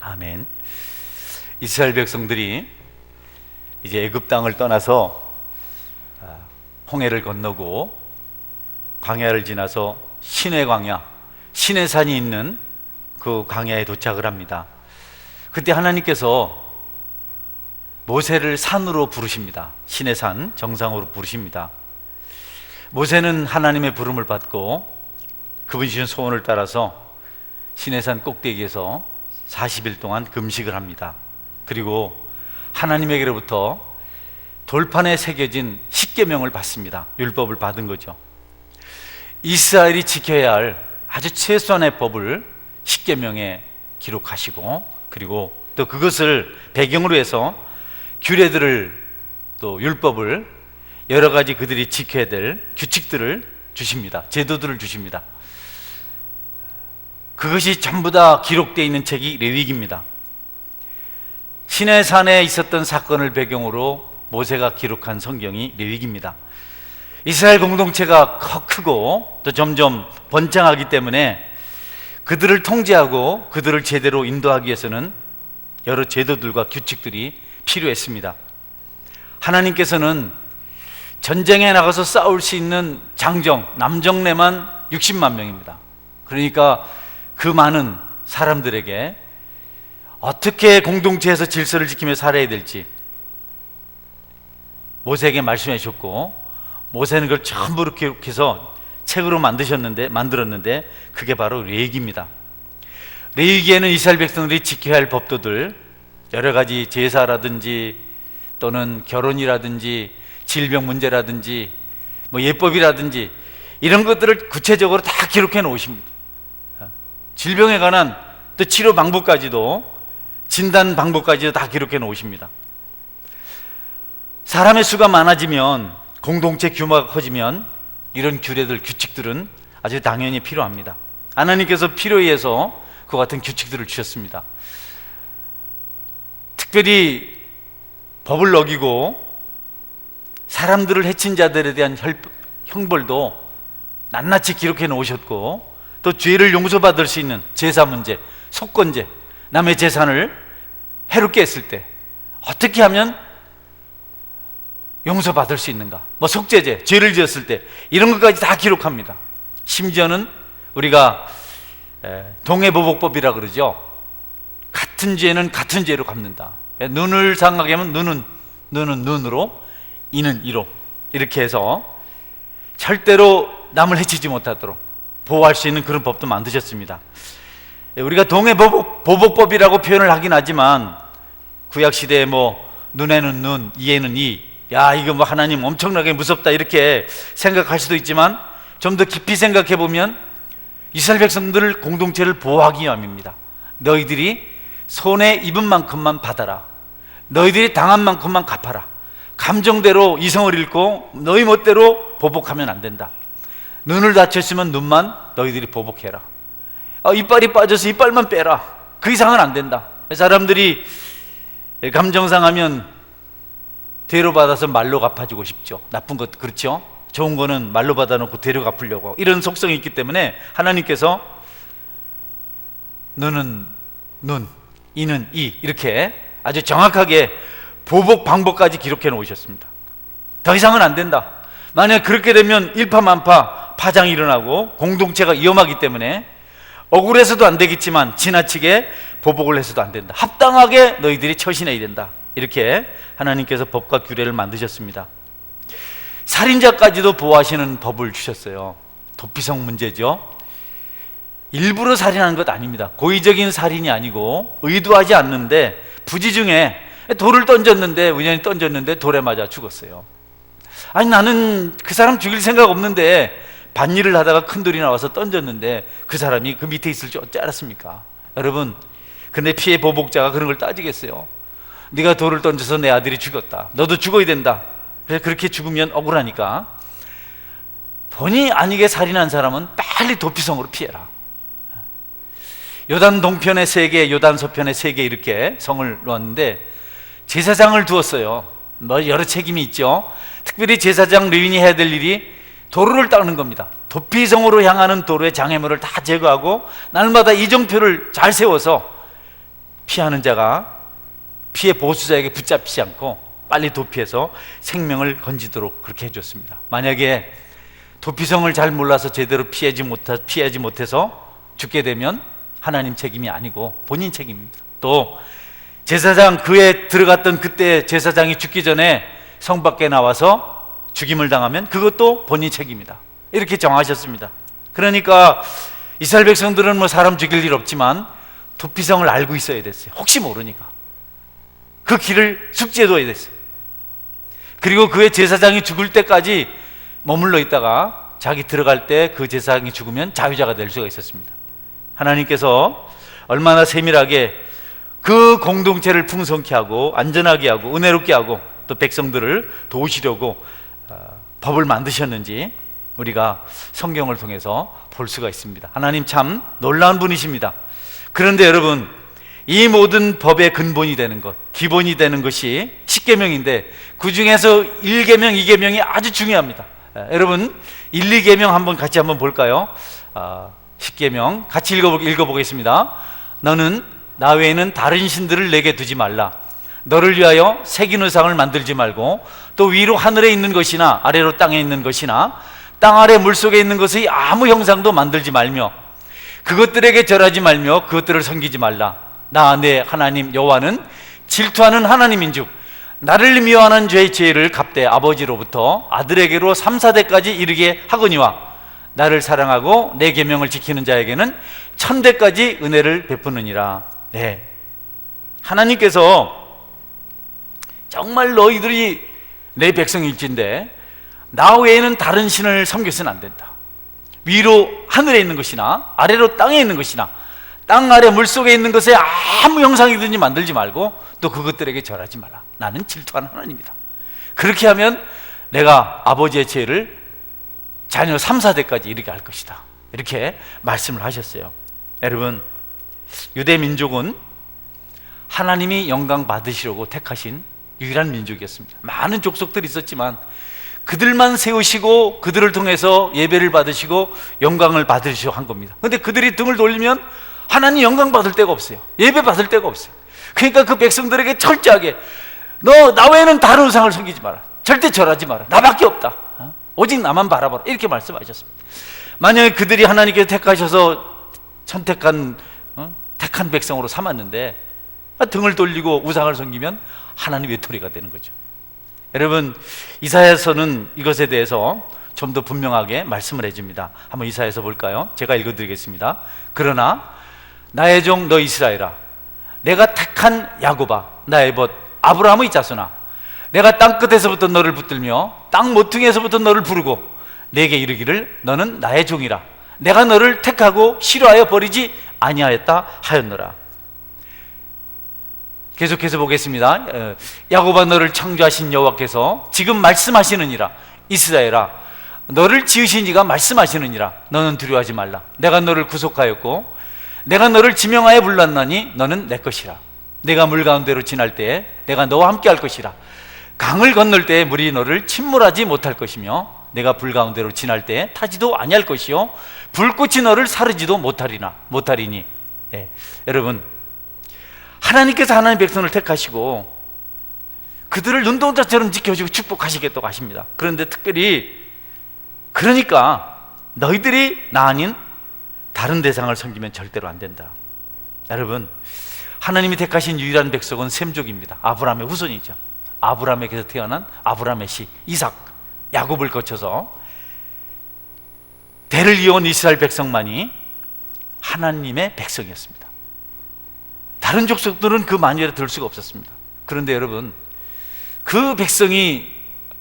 아멘. 이스라엘 백성들이 이제 애굽 땅을 떠나서 홍해를 건너고 광야를 지나서 시내 광야, 시내산이 있는 그 광야에 도착을 합니다. 그때 하나님께서 모세를 산으로 부르십니다. 시내산 정상으로 부르십니다. 모세는 하나님의 부름을 받고 그분이 주신 소원을 따라서 시내산 꼭대기에서 40일 동안 금식을 합니다. 그리고 하나님에게로부터 돌판에 새겨진 십계명을 받습니다. 율법을 받은 거죠. 이스라엘이 지켜야 할 아주 최소한의 법을 십계명에 기록하시고, 그리고 또 그것을 배경으로 해서 규례들을, 또 율법을, 여러 가지 그들이 지켜야 될 규칙들을 주십니다. 제도들을 주십니다. 그것이 전부 다 기록되어 있는 책이 레위기입니다. 시내산에 있었던 사건을 배경으로 모세가 기록한 성경이 레위기입니다. 이스라엘 공동체가 크고 또 점점 번창하기 때문에 그들을 통제하고 그들을 제대로 인도하기 위해서는 여러 제도들과 규칙들이 필요했습니다. 하나님께서는 전쟁에 나가서 싸울 수 있는 장정, 남정네만 60만 명입니다. 그러니까 그 많은 사람들에게 어떻게 공동체에서 질서를 지키며 살아야 될지 모세에게 말씀해 주셨고, 모세는 그걸 전부 기록해서 책으로 만들었는데 그게 바로 레위기입니다. 레위기에는 이스라엘 백성들이 지켜야 할 법도들, 여러 가지 제사라든지 또는 결혼이라든지 질병 문제라든지 뭐 예법이라든지 이런 것들을 구체적으로 다 기록해 놓으십니다. 질병에 관한 또 치료 방법까지도, 진단 방법까지도 다 기록해 놓으십니다. 사람의 수가 많아지면, 공동체 규모가 커지면 이런 규례들, 규칙들은 아주 당연히 필요합니다. 하나님께서 필요에 의해서 그와 같은 규칙들을 주셨습니다. 특별히 법을 어기고 사람들을 해친 자들에 대한 형벌도 낱낱이 기록해 놓으셨고, 또 죄를 용서받을 수 있는 제사 문제, 속건제, 남의 재산을 해롭게 했을 때 어떻게 하면 용서받을 수 있는가, 뭐 속죄제, 죄를 지었을 때 이런 것까지 다 기록합니다. 심지어는 우리가 동해보복법이라 그러죠. 같은 죄는 같은 죄로 갚는다. 눈을 상하게 하면 눈은 눈으로, 이는 이로, 이렇게 해서 절대로 남을 해치지 못하도록 보호할 수 있는 그런 법도 만드셨습니다. 우리가 동해보복법이라고 표현을 하긴 하지만 구약시대에 뭐 눈에는 눈, 이에는 이, 야 이거 뭐 하나님 엄청나게 무섭다 이렇게 생각할 수도 있지만, 좀 더 깊이 생각해 보면 이스라엘 백성들을, 공동체를 보호하기 위함입니다. 너희들이 손에 입은 만큼만 받아라, 너희들이 당한 만큼만 갚아라. 감정대로 이성을 잃고 너희 멋대로 보복하면 안 된다. 눈을 다쳤으면 눈만 너희들이 보복해라. 이빨이 빠져서 이빨만 빼라. 그 이상은 안 된다. 사람들이 감정 상하면 되로 받아서 말로 갚아주고 싶죠. 나쁜 것, 그렇죠? 좋은 거는 말로 받아놓고 되로 갚으려고, 이런 속성이 있기 때문에 하나님께서 눈은 눈, 이는 이, 이렇게 아주 정확하게 보복 방법까지 기록해 놓으셨습니다. 더 이상은 안 된다. 만약 그렇게 되면 일파만파 파장이 일어나고 공동체가 위험하기 때문에 억울해서도 안 되겠지만 지나치게 보복을 해서도 안 된다. 합당하게 너희들이 처신해야 된다. 이렇게 하나님께서 법과 규례를 만드셨습니다. 살인자까지도 보호하시는 법을 주셨어요. 도피성 문제죠. 일부러 살인하는 것 아닙니다. 고의적인 살인이 아니고 의도하지 않는데 부지 중에 돌을 던졌는데, 우연히 던졌는데 돌에 맞아 죽었어요. 아니 나는 그 사람 죽일 생각 없는데 밭일을 하다가 큰 돌이 나와서 던졌는데 그 사람이 그 밑에 있을 줄 어찌 알았습니까? 여러분, 근데 피해 보복자가 그런 걸 따지겠어요? 네가 돌을 던져서 내 아들이 죽었다, 너도 죽어야 된다. 그래서 그렇게 죽으면 억울하니까 본의 아니게 살인한 사람은 빨리 도피성으로 피해라. 요단 동편에 3개, 요단 서편에 3개 이렇게 성을 놓았는데 제사장을 두었어요. 뭐 여러 책임이 있죠. 특별히 제사장 레위인이 해야 될 일이 도로를 닦는 겁니다. 도피성으로 향하는 도로의 장애물을 다 제거하고 날마다 이정표를 잘 세워서 피하는 자가 피해 보수자에게 붙잡히지 않고 빨리 도피해서 생명을 건지도록 그렇게 해줬습니다. 만약에 도피성을 잘 몰라서 제대로 피하지 못해서 죽게 되면 하나님 책임이 아니고 본인 책임입니다. 또 제사장, 그에 들어갔던 그때 제사장이 죽기 전에 성 밖에 나와서 죽임을 당하면 그것도 본인 책임이다, 이렇게 정하셨습니다. 그러니까 이스라엘 백성들은 뭐 사람 죽일 일 없지만 도피성을 알고 있어야 됐어요. 혹시 모르니까 그 길을 숙지해둬야 됐어요. 그리고 그의 제사장이 죽을 때까지 머물러 있다가 자기 들어갈 때 그 제사장이 죽으면 자유자가 될 수가 있었습니다. 하나님께서 얼마나 세밀하게 그 공동체를 풍성케 하고 안전하게 하고 은혜롭게 하고 또 백성들을 도우시려고 법을 만드셨는지 우리가 성경을 통해서 볼 수가 있습니다. 하나님 참 놀라운 분이십니다. 그런데 여러분, 이 모든 법의 근본이 되는 것, 기본이 되는 것이 십계명인데 그 중에서 1계명, 2계명이 아주 중요합니다. 여러분 1, 2계명 같이 한번 볼까요? 10계명 같이 읽어보겠습니다. 너는 나 외에는 다른 신들을 내게 두지 말라. 너를 위하여 새긴 의상을 만들지 말고 또 위로 하늘에 있는 것이나 아래로 땅에 있는 것이나 땅 아래 물속에 있는 것의 아무 형상도 만들지 말며 그것들에게 절하지 말며 그것들을 섬기지 말라. 나 내 하나님 여호와는 질투하는 하나님인즉 나를 미워하는 죄의 죄를 갚되 아버지로부터 아들에게로 3, 4대까지 이르게 하거니와 나를 사랑하고 내 계명을 지키는 자에게는 1000대까지 은혜를 베푸느니라. 네, 하나님께서 정말 너희들이 내 백성일진데 나 외에는 다른 신을 섬겨서는 안 된다. 위로 하늘에 있는 것이나 아래로 땅에 있는 것이나 땅 아래 물속에 있는 것에 아무 형상이든지 만들지 말고 또 그것들에게 절하지 말라. 나는 질투하는 하나님이다. 그렇게 하면 내가 아버지의 죄를 자녀 3, 4대까지 이르게 할 것이다, 이렇게 말씀을 하셨어요. 여러분, 유대 민족은 하나님이 영광 받으시려고 택하신 유일한 민족이었습니다. 많은 족속들이 있었지만 그들만 세우시고 그들을 통해서 예배를 받으시고 영광을 받으시려고 한 겁니다. 그런데 그들이 등을 돌리면 하나님 영광 받을 데가 없어요. 예배 받을 데가 없어요. 그러니까 그 백성들에게 철저하게 너 나 외에는 다른 우상을 섬기지 마라, 절대 절하지 마라, 나밖에 없다, 오직 나만 바라봐라, 이렇게 말씀하셨습니다. 만약에 그들이 하나님께서 택하셔서 택한 백성으로 삼았는데 등을 돌리고 우상을 섬기면 하나님 외톨이가 되는 거죠. 여러분, 이사야서는 이것에 대해서 좀 더 분명하게 말씀을 해줍니다. 한번 이사야서 볼까요? 제가 읽어드리겠습니다. 그러나 나의 종 너 이스라엘아, 내가 택한 야곱아, 나의 벗 아브라함의 자손아, 내가 땅끝에서부터 너를 붙들며 땅 모퉁이에서부터 너를 부르고 내게 이르기를 너는 나의 종이라. 내가 너를 택하고 싫어하여 버리지 아니하였다 하였노라. 계속해서 보겠습니다. 야곱아, 너를 창조하신 여호와께서 지금 말씀하시느니라. 이스라엘아, 너를 지으신 이가 말씀하시느니라. 너는 두려워하지 말라. 내가 너를 구속하였고 내가 너를 지명하여 불렀나니 너는 내 것이라. 내가 물 가운데로 지날 때에 내가 너와 함께 할 것이라. 강을 건널 때에 물이 너를 침몰하지 못할 것이며 내가 불 가운데로 지날 때에 타지도 아니할 것이요 불꽃이 너를 사르지도 못하리니. 네, 여러분, 하나님께서 하나님의 백성을 택하시고 그들을 눈동자처럼 지켜주고 축복하시겠다고 하십니다. 그런데 특별히 그러니까 너희들이 나 아닌 다른 대상을 섬기면 절대로 안 된다. 여러분, 하나님이 택하신 유일한 백성은 셈족입니다. 아브라함의 후손이죠. 아브라함에게서 태어난 아브라함의 씨 이삭, 야곱을 거쳐서 대를 이어온 이스라엘 백성만이 하나님의 백성이었습니다. 다른 족속들은 그 만열에 들 수가 없었습니다. 그런데 여러분, 그 백성이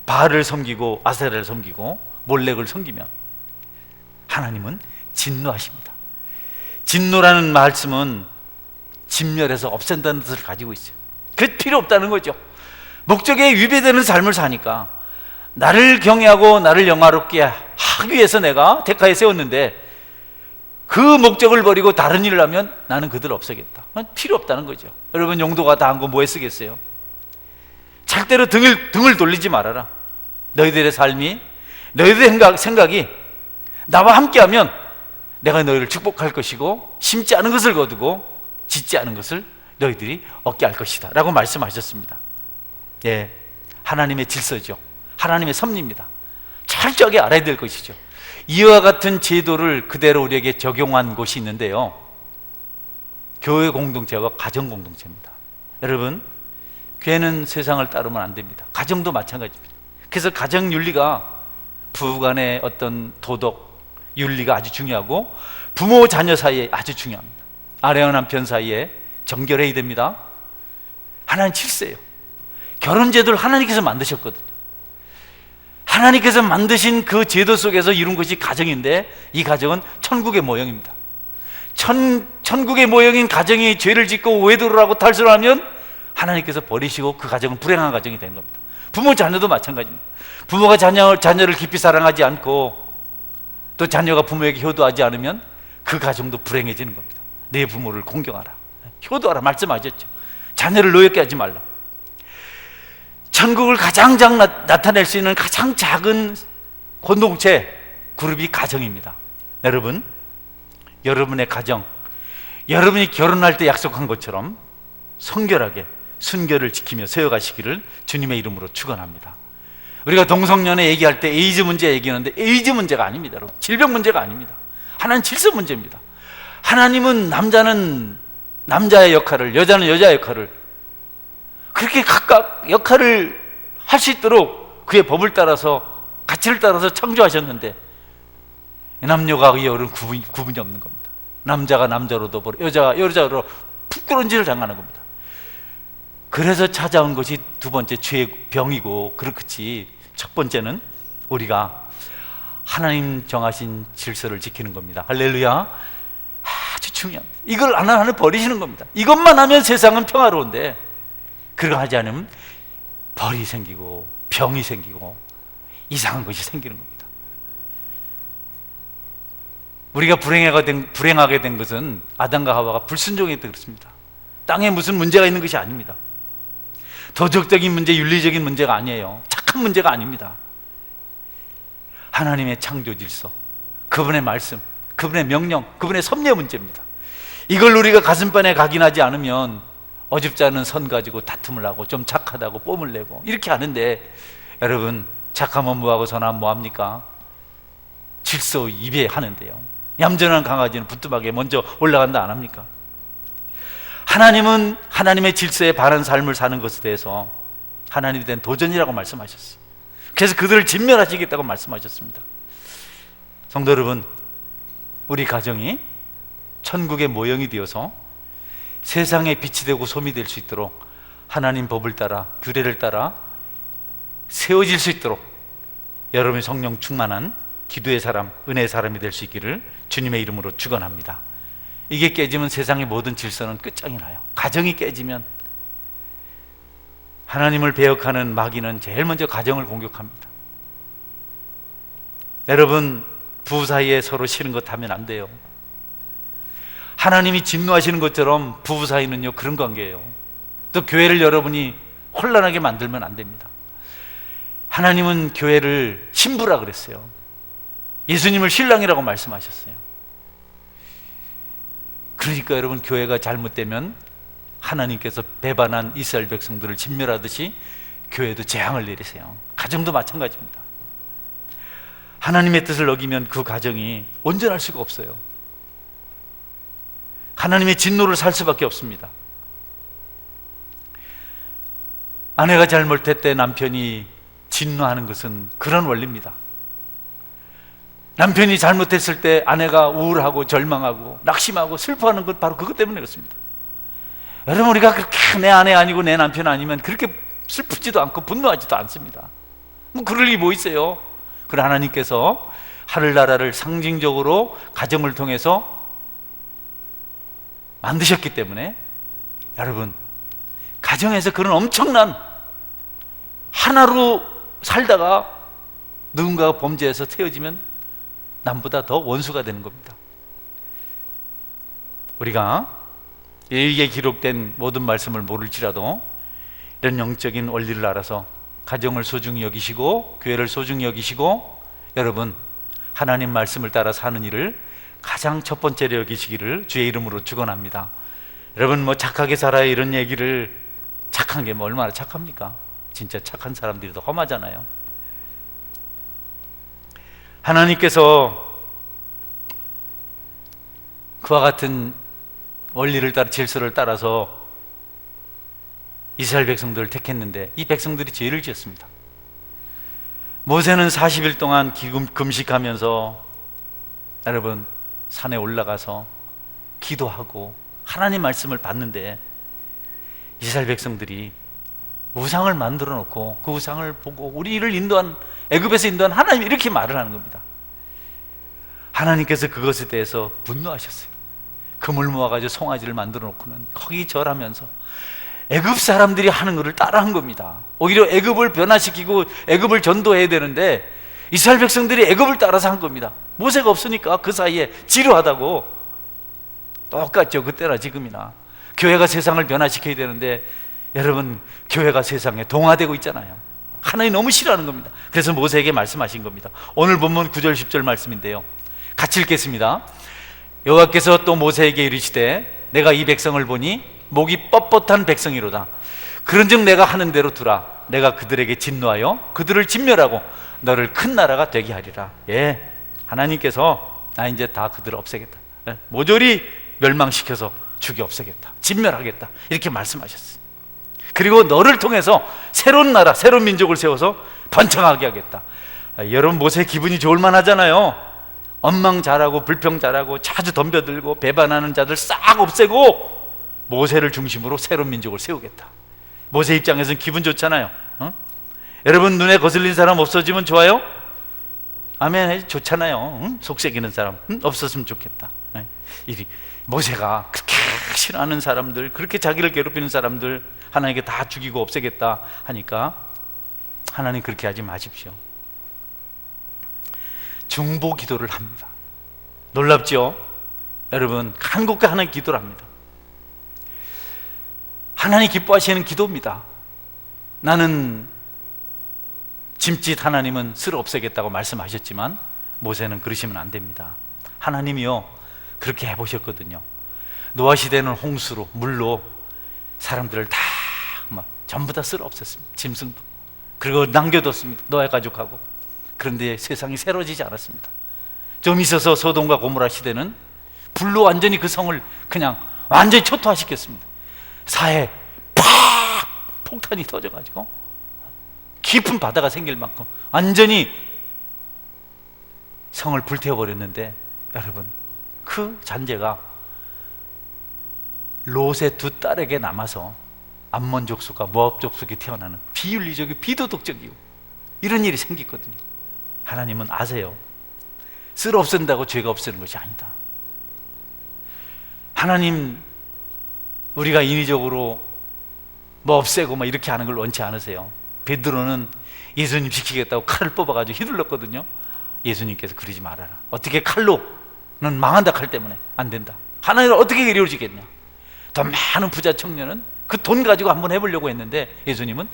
바알을 섬기고 아세라를 섬기고 몰렉을 섬기면 하나님은 진노하십니다. 진노라는 말씀은 진멸해서 없앤다는 뜻을 가지고 있어요. 그 필요 없다는 거죠. 목적에 위배되는 삶을 사니까 나를 경외하고 나를 영화롭게 하기 위해서 내가 택하에 세웠는데 그 목적을 버리고 다른 일을 하면 나는 그들을 없애겠다. 필요 없다는 거죠. 여러분, 용도가 다 한 거 뭐에 쓰겠어요? 절대로 등을 돌리지 말아라. 너희들의 삶이, 너희들의 생각이 나와 함께하면 내가 너희를 축복할 것이고 심지 않은 것을 거두고 짓지 않은 것을 너희들이 얻게 할 것이다 라고 말씀하셨습니다. 예, 하나님의 질서죠. 하나님의 섭리입니다. 철저하게 알아야 될 것이죠. 이와 같은 제도를 그대로 우리에게 적용한 곳이 있는데요, 교회 공동체와 가정 공동체입니다. 여러분, 교회는 세상을 따르면 안 됩니다. 가정도 마찬가지입니다. 그래서 가정 윤리가, 부부간의 어떤 도덕 윤리가 아주 중요하고, 부모 자녀 사이에 아주 중요합니다. 아내와 남편 사이에 정결해야 됩니다. 하나님 질서예요. 결혼 제도를 하나님께서 만드셨거든요. 하나님께서 만드신 그 제도 속에서 이룬 것이 가정인데, 이 가정은 천국의 모형입니다. 천국의 모형인 가정이 죄를 짓고 외도를 하고 탈선을 하면 하나님께서 버리시고 그 가정은 불행한 가정이 되는 겁니다. 부모 자녀도 마찬가지입니다. 부모가 자녀를 깊이 사랑하지 않고 또 자녀가 부모에게 효도하지 않으면 그 가정도 불행해지는 겁니다. 내 부모를 공경하라, 효도하라 말씀하셨죠. 자녀를 노엽게 하지 말라. 천국을 가장 나타낼 수 있는 가장 작은 공동체 그룹이 가정입니다. 여러분, 여러분의 가정, 여러분이 결혼할 때 약속한 것처럼 성결하게 순결을 지키며 세워가시기를 주님의 이름으로 축원합니다. 우리가 동성연애 얘기할 때 에이즈 문제 얘기하는데, 에이즈 문제가 아닙니다. 여러분, 질병 문제가 아닙니다. 하나는 질서 문제입니다. 하나님은 남자는 남자의 역할을, 여자는 여자의 역할을 그렇게 각각 역할을 할 수 있도록 그의 법을 따라서, 가치를 따라서 창조하셨는데, 남녀가 여는 구분이 없는 겁니다. 남자가 남자로도 여자가 여자로 부끄러운지를 당하는 겁니다. 그래서 찾아온 것이 두 번째 죄의 병이고, 그렇지 첫 번째는 우리가 하나님 정하신 질서를 지키는 겁니다. 할렐루야. 아주 중요합니다. 이걸 안 하면 버리시는 겁니다. 이것만 하면 세상은 평화로운데, 그걸 하지 않으면 벌이 생기고 병이 생기고 이상한 것이 생기는 겁니다. 우리가 불행하게 된 것은 아담과 하와가 불순종했기 때문에 그렇습니다. 땅에 무슨 문제가 있는 것이 아닙니다. 도덕적인 문제, 윤리적인 문제가 아니에요. 착한 문제가 아닙니다. 하나님의 창조 질서, 그분의 말씀, 그분의 명령, 그분의 섭리의 문제입니다. 이걸 우리가 가슴판에 각인하지 않으면 어줍지 않은 선 가지고 다툼을 하고 좀 착하다고 뽐을 내고 이렇게 하는데, 여러분, 착하면 뭐하고 선하면 뭐합니까? 질서 위배하는데요. 얌전한 강아지는 부뚜막에 먼저 올라간다 안 합니까? 하나님은 하나님의 질서에 바른 삶을 사는 것에 대해서 하나님에 대한 도전이라고 말씀하셨어요. 그래서 그들을 진멸하시겠다고 말씀하셨습니다. 성도 여러분, 우리 가정이 천국의 모형이 되어서 세상에 빛이 되고 솜이 될 수 있도록 하나님 법을 따라, 규례를 따라 세워질 수 있도록 여러분의 성령 충만한 기도의 사람, 은혜의 사람이 될 수 있기를 주님의 이름으로 축원합니다. 이게 깨지면 세상의 모든 질서는 끝장이 나요. 가정이 깨지면 하나님을 배역하는 마귀는 제일 먼저 가정을 공격합니다. 여러분, 부부 사이에 서로 싫은 것 하면 안 돼요. 하나님이 진노하시는 것처럼 부부 사이는요, 그런 관계예요. 또 교회를 여러분이 혼란하게 만들면 안 됩니다. 하나님은 교회를 신부라 그랬어요. 예수님을 신랑이라고 말씀하셨어요. 그러니까 여러분, 교회가 잘못되면 하나님께서 배반한 이스라엘 백성들을 진멸하듯이 교회도 재앙을 내리세요. 가정도 마찬가지입니다. 하나님의 뜻을 어기면 그 가정이 온전할 수가 없어요. 하나님의 진노를 살 수밖에 없습니다. 아내가 잘못할 때 남편이 진노하는 것은 그런 원리입니다. 남편이 잘못했을 때 아내가 우울하고 절망하고 낙심하고 슬퍼하는 건 바로 그것 때문에 그렇습니다. 여러분, 우리가 그렇게 내 아내 아니고 내 남편 아니면 그렇게 슬프지도 않고 분노하지도 않습니다. 뭐 그럴 일이 뭐 있어요. 그러나 하나님께서 하늘나라를 상징적으로 가정을 통해서 만드셨기 때문에, 여러분, 가정에서 그런 엄청난, 하나로 살다가 누군가가 범죄해서 세워지면 남보다 더 원수가 되는 겁니다. 우리가 여기에 기록된 모든 말씀을 모를지라도 이런 영적인 원리를 알아서 가정을 소중히 여기시고 교회를 소중히 여기시고, 여러분, 하나님 말씀을 따라 사는 일을 가장 첫 번째로 여기시기를 주의 이름으로 축원합니다. 여러분 뭐 착하게 살아야 이런 얘기를, 착한 게 뭐 얼마나 착합니까? 진짜 착한 사람들이 더 험하잖아요. 하나님께서 그와 같은 원리를 따라, 질서를 따라서 이스라엘 백성들을 택했는데 이 백성들이 죄를 지었습니다. 모세는 40일 동안 금식하면서 여러분 산에 올라가서 기도하고 하나님 말씀을 받는데 이스라엘 백성들이 우상을 만들어 놓고 그 우상을 보고 우리를 인도한, 애굽에서 인도한 하나님, 이렇게 말을 하는 겁니다. 하나님께서 그것에 대해서 분노하셨어요. 금을 모아가지고 송아지를 만들어 놓고는 거기 절하면서 애굽 사람들이 하는 것을 따라한 겁니다. 오히려 애굽을 변화시키고 애굽을 전도해야 되는데 이스라엘 백성들이 애굽을 따라서 한 겁니다. 모세가 없으니까 그 사이에 지루하다고. 똑같죠. 그때나 지금이나 교회가 세상을 변화시켜야 되는데 여러분 교회가 세상에 동화되고 있잖아요. 하나님 너무 싫어하는 겁니다. 그래서 모세에게 말씀하신 겁니다. 오늘 본문 9절 10절 말씀인데요, 같이 읽겠습니다. 여호와께서 또 모세에게 이르시되 내가 이 백성을 보니 목이 뻣뻣한 백성이로다. 그런즉 내가 하는 대로 두라. 내가 그들에게 진노하여 그들을 진멸하고 너를 큰 나라가 되게 하리라. 예, 하나님께서 나 이제 다 그들을 없애겠다, 모조리 멸망시켜서 죽여 없애겠다, 진멸하겠다, 이렇게 말씀하셨어요. 그리고 너를 통해서 새로운 나라, 새로운 민족을 세워서 번창하게 하겠다. 여러분 모세 기분이 좋을 만하잖아요. 엉망 잘하고 불평 잘하고 자주 덤벼들고 배반하는 자들 싹 없애고 모세를 중심으로 새로운 민족을 세우겠다. 모세 입장에서는 기분 좋잖아요. 여러분 눈에 거슬린 사람 없어지면 좋아요? 아멘, 좋잖아요. 속색이는 사람 없었으면 좋겠다. 모세가 그렇게 싫어하는 사람들, 그렇게 자기를 괴롭히는 사람들 하나님께 다 죽이고 없애겠다 하니까 하나님 그렇게 하지 마십시오. 중보 기도를 합니다. 놀랍죠? 여러분 한국과 하나님 기도를 합니다. 하나님 기뻐하시는 기도입니다. 나는 짐짓 하나님은 쓸어 없애겠다고 말씀하셨지만 모세는 그러시면 안 됩니다. 하나님이요 그렇게 해보셨거든요. 노아 시대는 홍수로, 물로 사람들을 다 전부 다 쓸어 없앴습니다. 짐승도. 그리고 남겨뒀습니다. 노아 가족하고. 그런데 세상이 새로워지지 않았습니다. 좀 있어서 소돔과 고모라 시대는 불로 완전히 그 성을 그냥 완전히 초토화시켰습니다. 사해 팍 폭탄이 터져가지고 깊은 바다가 생길 만큼 완전히 성을 불태워버렸는데 여러분 그 잔재가 롯의 두 딸에게 남아서 암몬 족속과 모압 족속이 태어나는 비윤리적이고 비도덕적이고 이런 일이 생겼거든요. 하나님은 아세요. 쓸어 없앤다고 죄가 없애는 것이 아니다. 하나님 우리가 인위적으로 뭐 없애고 막 이렇게 하는 걸 원치 않으세요. 베드로는 예수님 지키겠다고 칼을 뽑아가지고 휘둘렀거든요. 예수님께서 그러지 말아라. 어떻게 칼로 넌 망한다, 칼 때문에 안 된다. 하나님은 어떻게 이루어지겠냐. 더 많은 부자 청년은 그 돈 가지고 한번 해보려고 했는데 예수님은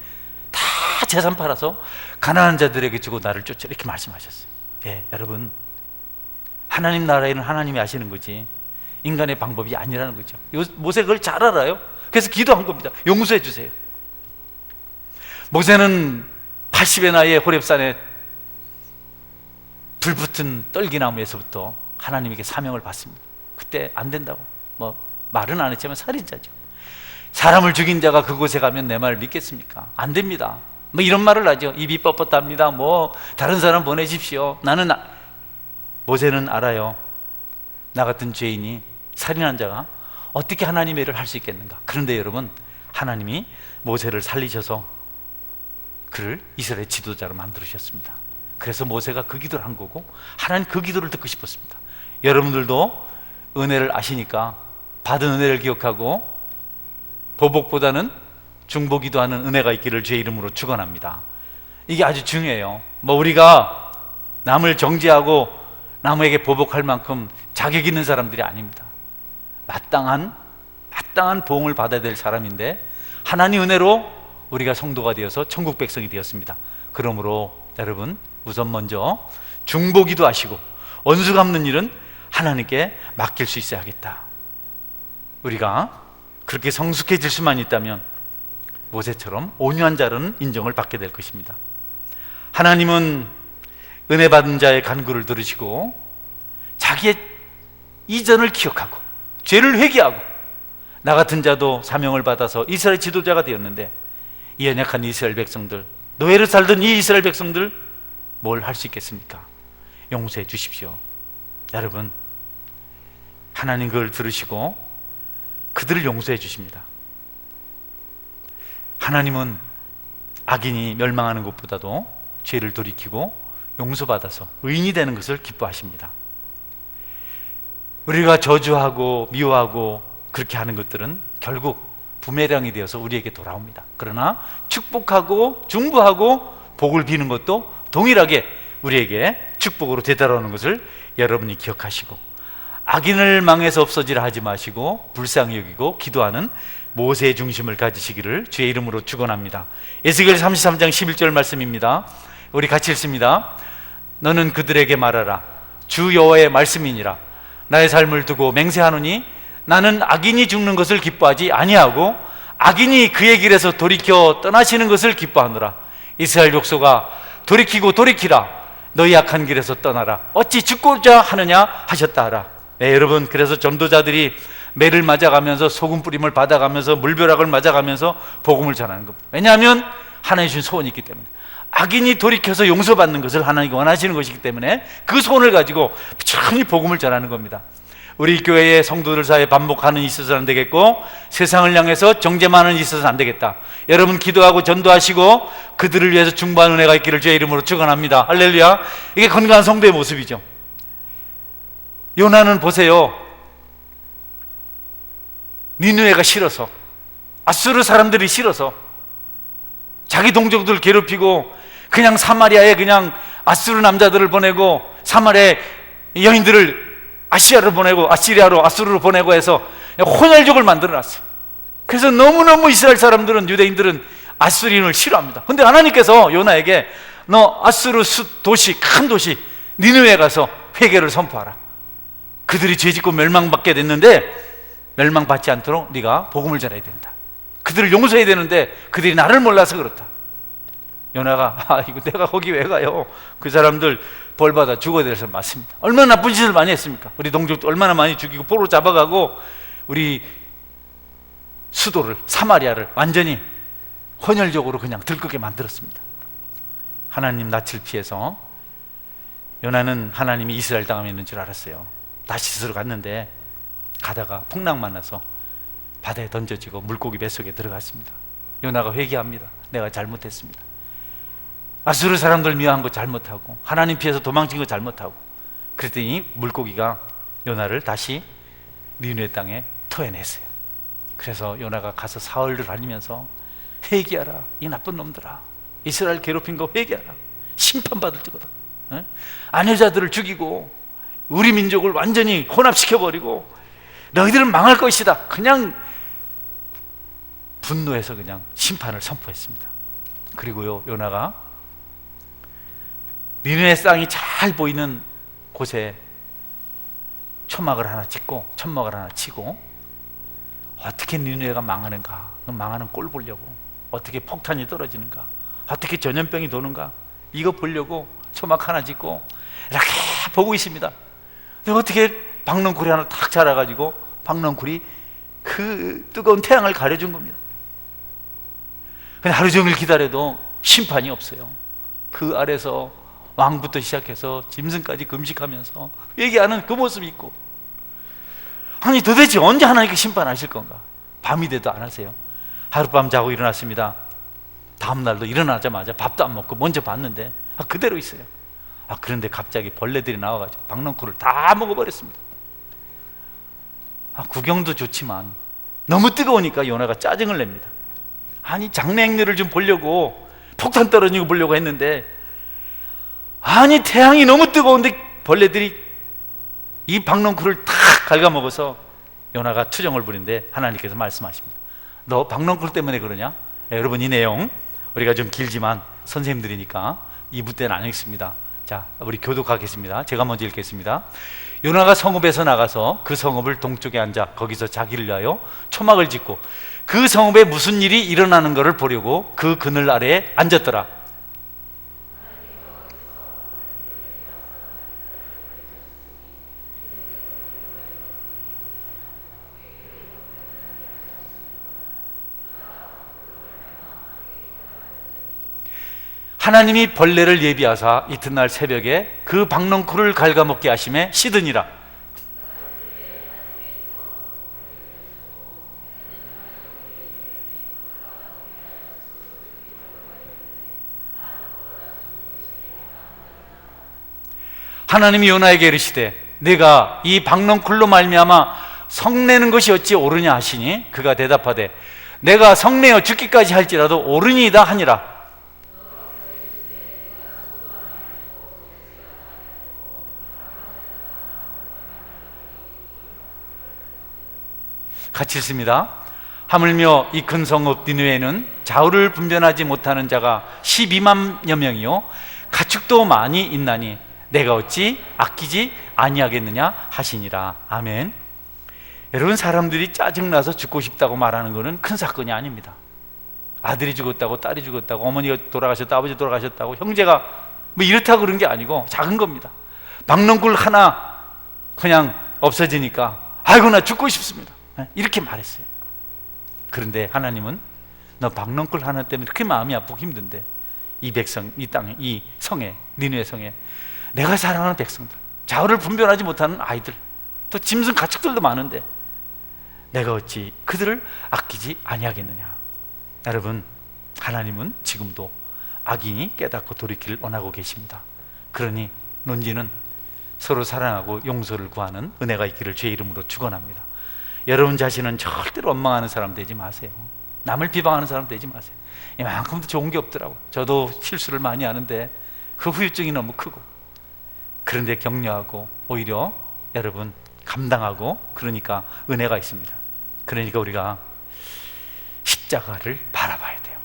다 재산 팔아서 가난한 자들에게 주고 나를 쫓아, 이렇게 말씀하셨어요. 예, 여러분 하나님 나라에는 하나님이 하시는 거지 인간의 방법이 아니라는 거죠. 모세 그걸 잘 알아요. 그래서 기도한 겁니다. 용서해 주세요. 모세는 80의 나이에 호렙산에 불붙은 떨기나무에서부터 하나님에게 사명을 받습니다. 그때 안 된다고 뭐 말은 안 했지만 살인자죠. 사람을 죽인 자가 그곳에 가면 내 말을 믿겠습니까? 안 됩니다. 뭐 이런 말을 하죠. 입이 뻣뻣합니다. 뭐 다른 사람 보내십시오. 모세는 알아요. 나 같은 죄인이, 살인한 자가 어떻게 하나님의 일을 할 수 있겠는가. 그런데 여러분 하나님이 모세를 살리셔서 그를 이스라엘 지도자로 만들으셨습니다. 그래서 모세가 그 기도를 한 거고 하나님 그 기도를 듣고 싶었습니다. 여러분들도 은혜를 아시니까 받은 은혜를 기억하고 보복보다는 중보기도하는 은혜가 있기를 주의 이름으로 축원합니다. 이게 아주 중요해요. 뭐 우리가 남을 정죄하고 남에게 보복할 만큼 자격 있는 사람들이 아닙니다. 마땅한 보응을 받아야 될 사람인데 하나님 은혜로 우리가 성도가 되어서 천국 백성이 되었습니다. 그러므로 여러분 우선 먼저 중보기도 하시고 원수 갚는 일은 하나님께 맡길 수 있어야겠다. 우리가 그렇게 성숙해질 수만 있다면 모세처럼 온유한 자라는 인정을 받게 될 것입니다. 하나님은 은혜 받은 자의 간구를 들으시고 자기의 이전을 기억하고 죄를 회개하고 나 같은 자도 사명을 받아서 이스라엘 지도자가 되었는데 이 연약한 이스라엘 백성들, 노예로 살던 이 이스라엘 백성들 뭘 할 수 있겠습니까? 용서해 주십시오. 여러분, 하나님 그걸 들으시고 그들을 용서해 주십니다. 하나님은 악인이 멸망하는 것보다도 죄를 돌이키고 용서받아서 의인이 되는 것을 기뻐하십니다. 우리가 저주하고 미워하고 그렇게 하는 것들은 결국 부메랑이 되어서 우리에게 돌아옵니다. 그러나 축복하고 중보하고 복을 비는 것도 동일하게 우리에게 축복으로 되돌아오는 것을 여러분이 기억하시고, 악인을 망해서 없어지라 하지 마시고 불쌍히 여기고 기도하는 모세의 중심을 가지시기를 주의 이름으로 축원합니다. 에스겔 33장 11절 말씀입니다. 우리 같이 읽습니다. 너는 그들에게 말하라. 주 여호와의 말씀이니라. 나의 삶을 두고 맹세하노니 나는 악인이 죽는 것을 기뻐하지 아니하고 악인이 그의 길에서 돌이켜 떠나시는 것을 기뻐하노라. 이스라엘 족속아, 돌이키고 돌이키라. 너희 악한 길에서 떠나라. 어찌 죽고자 하느냐 하셨다 하라. 네, 여러분, 그래서 전도자들이 매를 맞아가면서 소금 뿌림을 받아가면서 물벼락을 맞아가면서 복음을 전하는 겁니다. 왜냐하면 하나님 주신 소원이 있기 때문에, 악인이 돌이켜서 용서받는 것을 하나님이 원하시는 것이기 때문에 그 소원을 가지고 부지런히 복음을 전하는 겁니다. 우리 교회의 성도들 사이에 반복하는 있어서는 안 되겠고 세상을 향해서 정죄만은 있어서는 안 되겠다. 여러분 기도하고 전도하시고 그들을 위해서 중보하는 은혜가 있기를 주의 이름으로 축원합니다. 할렐루야. 이게 건강한 성도의 모습이죠. 요나는 보세요. 니느웨가 싫어서, 아수르 사람들이 싫어서 자기 동족들을 괴롭히고 그냥 사마리아에 그냥 아수르 남자들을 보내고 사마리아 여인들을 아시아로 보내고 아시리아로 아수르로 보내고 해서 혼혈족을 만들어놨어요. 그래서 너무너무 이스라엘 사람들은, 유대인들은 아수리인을 싫어합니다. 근데 하나님께서 요나에게 너 아수르 도시, 큰 도시 니느웨에 가서 회개를 선포하라. 그들이 죄짓고 멸망받게 됐는데 멸망받지 않도록 네가 복음을 전해야 된다. 그들을 용서해야 되는데 그들이 나를 몰라서 그렇다. 요나가 이거 내가 거기 왜 가요? 그 사람들 벌받아 죽어야 될 사람 맞습니다. 얼마나 나쁜 짓을 많이 했습니까? 우리 동족도 얼마나 많이 죽이고 포로 잡아가고 우리 수도를, 사마리아를 완전히 헌혈적으로 그냥 들끓게 만들었습니다. 하나님 낯을 피해서 요나는 하나님이 이스라엘 땅에 있는 줄 알았어요. 다시스로 갔는데 가다가 풍랑 만나서 바다에 던져지고 물고기 뱃속에 들어갔습니다. 요나가 회개합니다. 내가 잘못했습니다. 아수르 사람들 미워한 거 잘못하고 하나님 피해서 도망친 거 잘못하고, 그랬더니 물고기가 요나를 다시 니느웨 땅에 토해냈어요. 그래서 요나가 가서 사흘을 다니면서 회개하라, 이 나쁜 놈들아, 이스라엘 괴롭힌 거 회개하라, 심판받을 거다. 아내자들을 죽이고 우리 민족을 완전히 혼합시켜버리고 너희들은 망할 것이다. 그냥 분노해서 그냥 심판을 선포했습니다. 그리고요, 요나가 니느웨 땅이 잘 보이는 곳에 초막을 하나 짓고 천막을 하나 치고, 어떻게 니느웨가 망하는가, 망하는 꼴 보려고, 어떻게 폭탄이 떨어지는가, 어떻게 전염병이 도는가, 이거 보려고 초막 하나 짓고 이렇게 보고 있습니다. 근데 어떻게 박넝쿨이 하나 탁 자라가지고 박넝쿨이 그 뜨거운 태양을 가려준 겁니다. 근데 하루 종일 기다려도 심판이 없어요. 그 아래서 왕부터 시작해서 짐승까지 금식하면서 얘기하는 그 모습이 있고, 아니 도대체 언제 하나님께 심판하실 건가? 밤이 돼도 안 하세요. 하룻밤 자고 일어났습니다. 다음날도 일어나자마자 밥도 안 먹고 먼저 봤는데 그대로 있어요. 그런데 갑자기 벌레들이 나와가지고 박넝쿨을 다 먹어버렸습니다. 구경도 좋지만 너무 뜨거우니까 요나가 짜증을 냅니다. 아니 장래 행렬을 좀 보려고, 폭탄 떨어지는 거 보려고 했는데, 아니 태양이 너무 뜨거운데 벌레들이 이 박넝쿨을 탁 갉아먹어서 요나가 투정을 부린데 하나님께서 말씀하십니다. 너 박넝쿨 때문에 그러냐? 여러분, 이 내용 우리가 좀 길지만 선생님들이니까 2부 때는 안 읽습니다. 자, 우리 교독하겠습니다. 제가 먼저 읽겠습니다. 요나가 성읍에서 나가서 그 성읍을 동쪽에 앉아 거기서 자기를 위하여 초막을 짓고 그 성읍에 무슨 일이 일어나는 것을 보려고 그 그늘 아래에 앉았더라. 하나님이 벌레를 예비하사 이튿날 새벽에 그 박넝쿨을 갉아먹게 하심에 시드니라. 하나님이 요나에게 이르시되 내가 이 박넝쿨로 말미암아 성내는 것이 어찌 옳으냐 하시니 그가 대답하되 내가 성내어 죽기까지 할지라도 옳으니이다 하니라. 같이 읽습니다. 하물며 이 큰 성읍 니느웨는 좌우를 분별하지 못하는 자가 12만여 명이요 가축도 많이 있나니 내가 어찌 아끼지 아니하겠느냐 하시니라. 아멘. 여러분, 사람들이 짜증나서 죽고 싶다고 말하는 것은 큰 사건이 아닙니다. 아들이 죽었다고, 딸이 죽었다고, 어머니가 돌아가셨다, 아버지 돌아가셨다고, 형제가 뭐 이렇다고 그런 게 아니고 작은 겁니다. 박넝쿨 하나 그냥 없어지니까 아이고 나 죽고 싶습니다, 이렇게 말했어요. 그런데 하나님은 너 박넝쿨 하나 때문에 그렇게 마음이 아프고 힘든데 이 백성, 이 땅에, 이 성에, 니느웨 성에 내가 사랑하는 백성들, 좌우를 분별하지 못하는 아이들, 또 짐승 가축들도 많은데 내가 어찌 그들을 아끼지 아니하겠느냐. 여러분, 하나님은 지금도 악인이 깨닫고 돌이키를 원하고 계십니다. 그러니 논지는 서로 사랑하고 용서를 구하는 은혜가 있기를 주의 이름으로 축원합니다. 여러분 자신은 절대로 원망하는 사람 되지 마세요. 남을 비방하는 사람 되지 마세요. 이만큼도 좋은 게 없더라고요. 저도 실수를 많이 하는데 그 후유증이 너무 크고, 그런데 격려하고 오히려 여러분 감당하고, 그러니까 은혜가 있습니다. 그러니까 우리가 십자가를 바라봐야 돼요.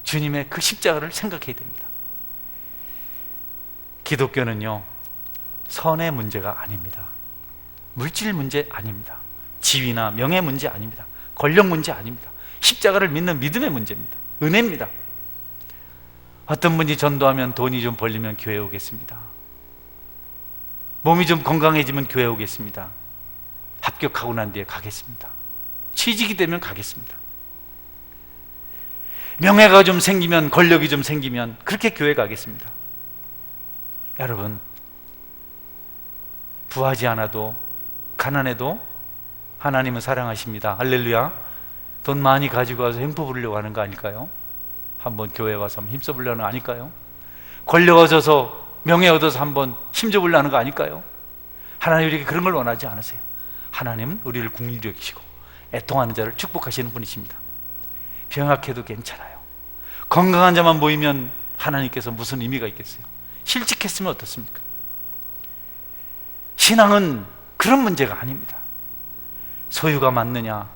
주님의 그 십자가를 생각해야 됩니다. 기독교는요, 선의 문제가 아닙니다. 물질 문제 아닙니다. 지위나 명예 문제 아닙니다. 권력 문제 아닙니다. 십자가를 믿는 믿음의 문제입니다. 은혜입니다. 어떤 분이 전도하면 돈이 좀 벌리면 교회 오겠습니다. 몸이 좀 건강해지면 교회 오겠습니다. 합격하고 난 뒤에 가겠습니다. 취직이 되면 가겠습니다. 명예가 좀 생기면, 권력이 좀 생기면 그렇게 교회 가겠습니다. 여러분, 부하지 않아도 가난해도 하나님은 사랑하십니다. 할렐루야. 돈 많이 가지고 와서 횡포 부리려고 하는 거 아닐까요? 한번 교회 와서 한번 힘써 보려는 거 아닐까요? 권력 얻어서, 명예 얻어서 한번 힘줘 보려는 거 아닐까요? 하나님 우리에게 그런 걸 원하지 않으세요. 하나님은 우리를 긍휼히 여기시고 애통하는 자를 축복하시는 분이십니다. 병약해도 괜찮아요. 건강한 자만 모이면 하나님께서 무슨 의미가 있겠어요? 실직했으면 어떻습니까? 신앙은 그런 문제가 아닙니다. 소유가 많느냐,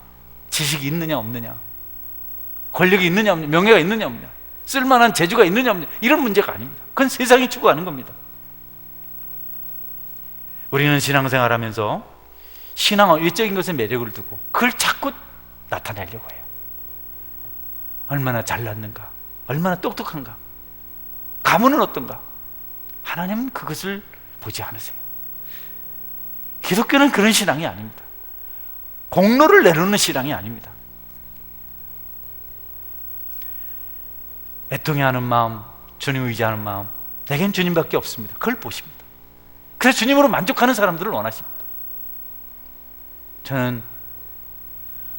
지식이 있느냐 없느냐, 권력이 있느냐 없느냐, 명예가 있느냐 없느냐, 쓸만한 재주가 있느냐 없느냐, 이런 문제가 아닙니다. 그건 세상이 추구하는 겁니다. 우리는 신앙생활하면서 신앙은 외적인 것에 매력을 두고 그걸 자꾸 나타내려고 해요. 얼마나 잘났는가, 얼마나 똑똑한가, 가문은 어떤가. 하나님은 그것을 보지 않으세요. 기독교는 그런 신앙이 아닙니다. 공로를 내놓는 신앙이 아닙니다. 애통해하는 마음, 주님 의지하는 마음, 내겐 주님밖에 없습니다. 그걸 보십니다. 그래서 주님으로 만족하는 사람들을 원하십니다.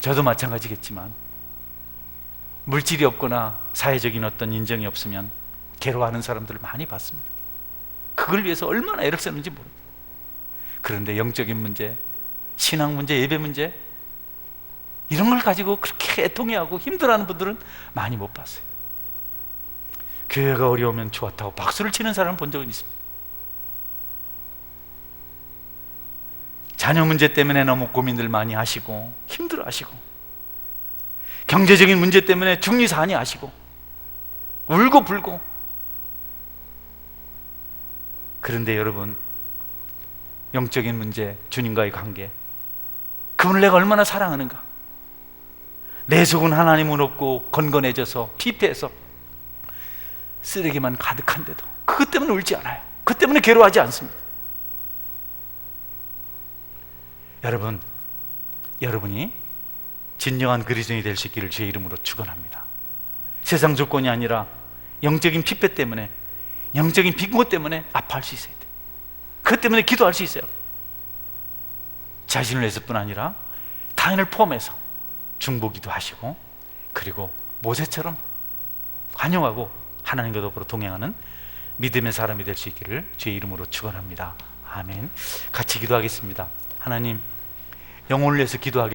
저도 마찬가지겠지만 물질이 없거나 사회적인 어떤 인정이 없으면 괴로워하는 사람들을 많이 봤습니다. 그걸 위해서 얼마나 애를 쓰는지 모릅니다. 그런데 영적인 문제, 신앙 문제, 예배 문제, 이런 걸 가지고 그렇게 애통해하고 힘들어하는 분들은 많이 못 봤어요. 교회가 어려우면 좋았다고 박수를 치는 사람을 본 적은 있습니다. 자녀 문제 때문에 너무 고민들 많이 하시고 힘들어 하시고, 경제적인 문제 때문에 중리사안이 하시고 울고 불고. 그런데 여러분, 영적인 문제, 주님과의 관계, 그분을 내가 얼마나 사랑하는가. 내 속은 하나님은 없고 건건해져서 피폐해서 쓰레기만 가득한데도 그것 때문에 울지 않아요. 그것 때문에 괴로워하지 않습니다. 여러분이 진정한 그리스도인이 될 수 있기를 주의 이름으로 축원합니다. 세상 조건이 아니라 영적인 피폐 때문에, 영적인 빈곤 때문에 아파할 수 있어야 돼요. 그것 때문에 기도할 수 있어요. 자신을 위해서뿐 아니라 타인을 포함해서 중보기도 하시고, 그리고 모세처럼 환영하고 하나님과 더불어 동행하는 믿음의 사람이 될 수 있기를 주의 이름으로 축원합니다. 아멘. 같이 기도하겠습니다. 하나님, 영혼을 위해서 기도하겠습니다.